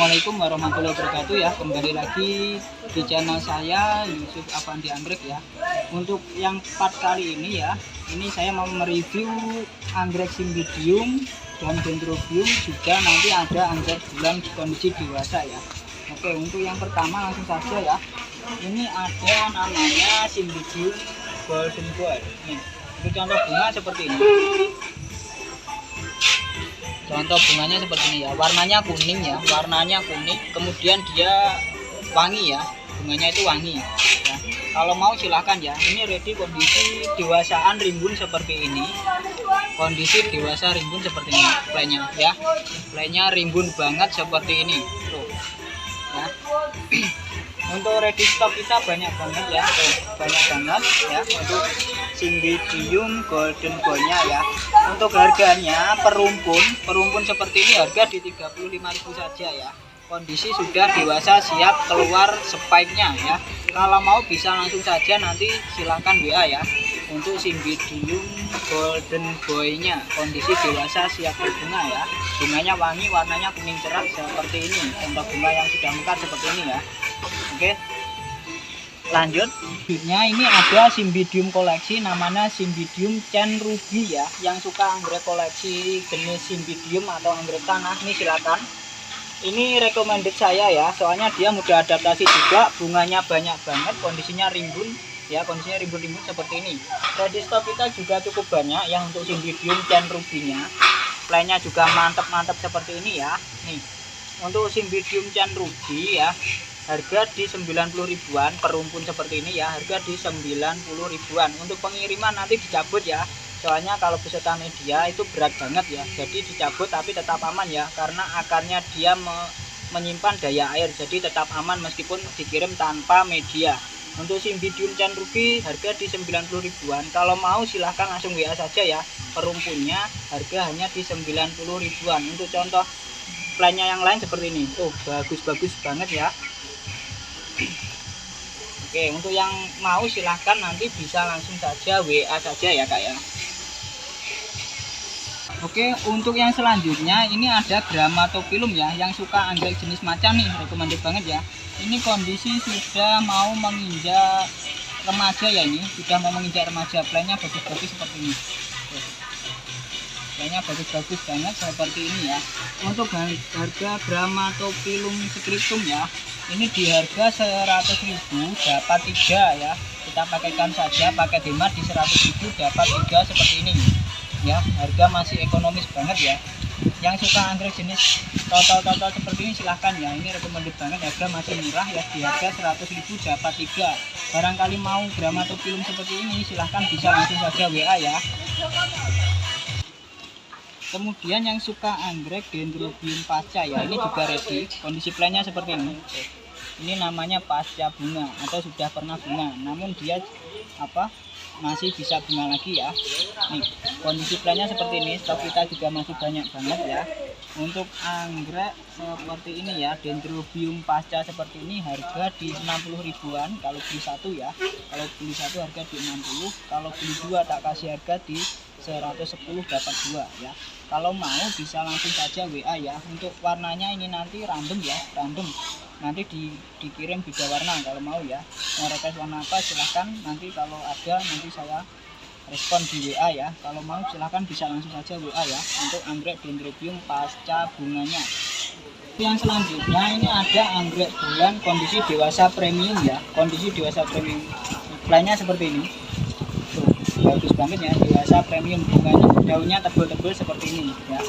Assalamualaikum warahmatullahi wabarakatuh ya. Kembali lagi di channel saya Yusuf Afandi Anggrek ya. Untuk yang part kali ini ya, ini saya mau mereview anggrek Cymbidium dan Dendrobium, juga nanti ada anggrek bulan kondisi dewasa ya. Oke, untuk yang pertama langsung saja ya. Ini ada namanya Cymbidium Golden Boy. Nih, untuk contoh bunga seperti ini. Contoh bunganya seperti ini ya, warnanya kuning ya, warnanya kuning, kemudian dia wangi ya, bunganya itu wangi ya. Kalau mau silahkan ya, ini ready kondisi dewasaan rimbun seperti ini, kondisi dewasa rimbun seperti ini, playnya ya, playnya rimbun banget seperti ini tuh ya. Untuk ready stock kita banyak banget ya, banyak banget ya untuk Cymbidium Golden Boy-nya ya. Untuk harganya perumpun seperti ini harga di 35.000 saja ya. Kondisi sudah dewasa, siap keluar spike-nya ya. Kalau mau bisa langsung saja, nanti silahkan WA ya. Untuk Cymbidium Golden Boy-nya kondisi dewasa, siap berbunga ya. Bunganya wangi, warnanya kuning cerah seperti ini. Contoh bunga yang sudah mekar seperti ini ya. Oke, lanjut. Ini ada Cymbidium koleksi, namanya Cymbidium Chain Ruby ya. Yang suka anggrek koleksi jenis Cymbidium atau anggrek tanah, ini silakan. Ini recommended saya ya, soalnya dia mudah adaptasi juga, bunganya banyak banget, kondisinya rimbun ya, kondisinya rimbun-rimbun seperti ini. Ready stock kita juga cukup banyak ya untuk Cymbidium Chain Ruby-nya. Playnya juga mantap-mantap seperti ini ya. Nih, untuk Cymbidium Chain Ruby ya, harga di 90 ribuan, perumpun seperti ini ya, harga di 90 ribuan. Untuk pengiriman nanti dicabut ya, soalnya kalau beserta media itu berat banget ya, jadi dicabut tapi tetap aman ya, karena akarnya dia menyimpan daya air, jadi tetap aman meskipun dikirim tanpa media. Untuk Cymbidium Chain Ruby harga di 90 ribuan, kalau mau silahkan langsung WA saja ya, perumpunnya harga hanya di 90 ribuan. Untuk contoh plannya yang lain seperti ini tuh, bagus-bagus banget ya. Oke, untuk yang mau silahkan nanti bisa langsung saja WA saja ya kak ya. Oke, untuk yang selanjutnya ini ada Grammatophyllum ya, yang suka anggrek jenis macan nih, recommended banget ya. Ini kondisi sudah mau menginjak remaja ya, ini sudah mau menginjak remaja. Playnya bagus-bagus seperti ini. Playnya bagus-bagus banget seperti ini ya. Untuk harga Grammatophyllum scriptum ya, ini di harga 100.000 dapat 3 ya. Kita pakaikan saja pakai hemat di 100.000 dapat 3 seperti ini ya. Harga masih ekonomis banget ya. Yang suka anggrek jenis total seperti ini silahkan ya. Ini recommended banget, harga masih murah ya, di harga 100.000 dapat 3. Barangkali mau Grammatophyllum seperti ini silahkan bisa langsung saja WA ya. Kemudian yang suka anggrek Dendrobium pasca ya, ini juga ready, kondisi playnya seperti ini. Ini namanya pasca bunga atau sudah pernah bunga, namun dia masih bisa bunga lagi ya. Nih, kondisi playnya seperti ini. Stok kita juga masih banyak banget ya. Untuk anggrek seperti ini ya, Dendrobium pasca seperti ini harga di 60 ribuan kalau beli satu ya. Kalau beli satu harga di 60, kalau beli dua tak kasih harga di 110 dapat 2 ya. Kalau mau bisa langsung saja WA ya. Untuk warnanya ini nanti random ya, random. Nanti dikirim beda warna kalau mau ya. Mau request warna apa silahkan, nanti kalau ada nanti saya respon di WA ya. Kalau mau silahkan bisa langsung saja WA ya untuk anggrek Dendrobium pasca bunganya. Yang selanjutnya ini ada anggrek bulan kondisi dewasa premium ya, kondisi dewasa premium. Lainnya seperti ini. Tuh, bagus banget ya, dewasa premium, bunganya daunnya tebal-tebal seperti ini ya.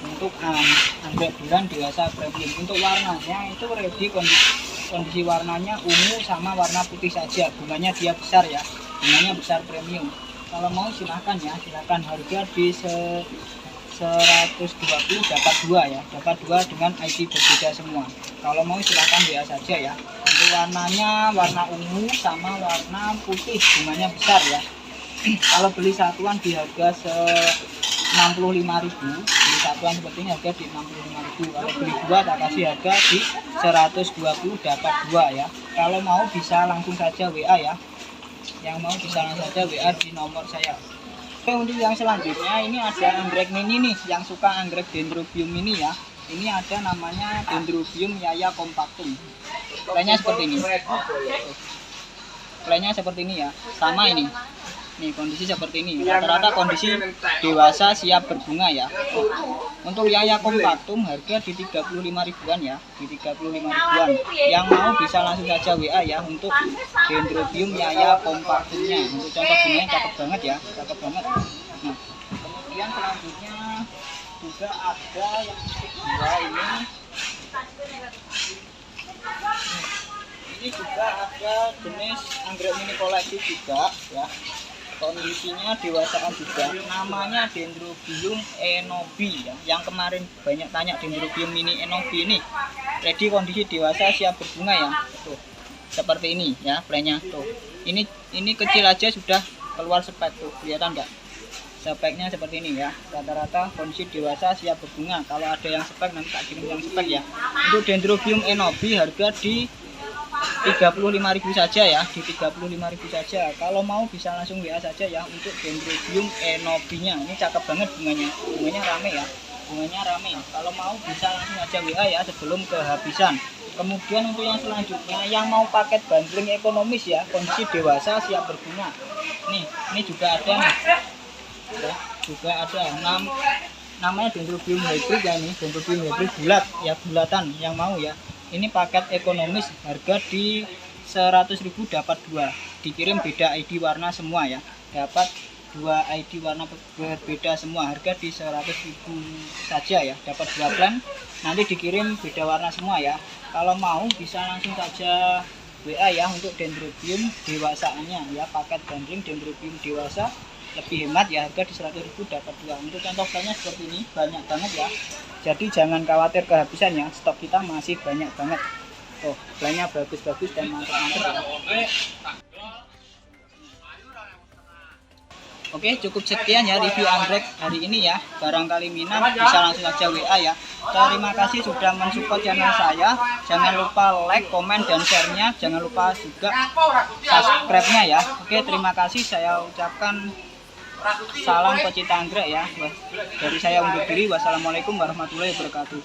Untuk anggrek bulan dewasa premium. Untuk warnanya itu ready, kondisi warnanya ungu sama warna putih saja. Bunganya dia besar ya, bunganya besar premium. Kalau mau silahkan ya, silahkan. Harga di 120 dapat 2 ya, dapat 2 dengan ID berbeda semua. Kalau mau silahkan WA saja ya. Untuk warnanya warna ungu sama warna putih, bunganya besar ya. Kalau beli satuan di harga 65.000, beli satuan seperti ini harga di 65.000. Kalau beli dua tak kasih harga di 120 dapat 2 ya. Kalau mau bisa langsung saja WA ya. Yang mau bisa langsung saja WA di nomor saya. Oke, untuk yang selanjutnya ini ada anggrek mini nih, yang suka anggrek Dendrobium ini ya. ini ada namanya Dendrobium yaya compactum. Plannya seperti ini. Plannya seperti ini ya. Sama ini. Nih kondisi seperti ini. Rata-rata kondisi dewasa siap berbunga ya. Untuk yaya compactum harga di 35 ribuan ya. Di 35 ribuan. Yang mau bisa langsung saja WA ya untuk Dendrobium yaya compactumnya. Untuk contoh bunganya cakep banget ya. Cakep banget. Nah, kemudian selanjutnya juga ada yang kedua ini. Ini juga ada jenis anggrek mini koleksi juga ya. Kondisinya dewasaan juga, namanya Dendrobium enobi ya. Yang kemarin banyak tanya Dendrobium mini enobi ini ready kondisi dewasa siap berbunga ya. Tuh seperti ini ya plannya tuh. Ini kecil aja sudah keluar spek tuh, kelihatan nggak? Speknya seperti ini ya. Rata-rata kondisi dewasa siap berbunga. Kalau ada yang spek nanti tak kirim yang spek ya. Untuk Dendrobium enobi harga di 35.000 saja ya, di 35.000 saja. Kalau mau bisa langsung WA saja ya untuk Dendrobium enobinya. Ini cakep banget bunganya. Bunganya rame ya. Bunganya rame. Kalau mau bisa langsung aja WA ya sebelum kehabisan. Kemudian untuk yang selanjutnya yang mau paket bundling ekonomis ya, kondisi dewasa siap berbunga. Nih, ini juga ada nih. Ya, juga ada namanya Dendrobium hybrid ya, ini Dendrobium hybrid bulat ya, bulatan yang mau ya. Ini paket ekonomis harga di 100.000 dapat 2, dikirim beda ID warna semua ya, dapat 2 ID warna berbeda semua, harga di 100.000 saja ya, dapat 2 plan, nanti dikirim beda warna semua ya. Kalau mau bisa langsung saja WA ya untuk Dendrobium dewasaannya ya, paket bundling Dendrobium dewasa lebih hemat ya, harga di 100.000 dapat 2. Untuk contoh plannya seperti ini, banyak banget ya. Jadi jangan khawatir kehabisan ya, stok kita masih banyak banget. Oh, plannya bagus-bagus dan mantap-mantap ya. Oke, cukup sekian ya review anggrek hari ini ya. Barangkali minat bisa langsung aja WA ya. Terima kasih sudah mensupport channel saya. Jangan lupa like, komen, dan share-nya. Jangan lupa juga subscribe-nya ya. Oke, terima kasih saya ucapkan salam pecinta anggrek ya. Dari saya undur diri. Wassalamualaikum warahmatullahi wabarakatuh.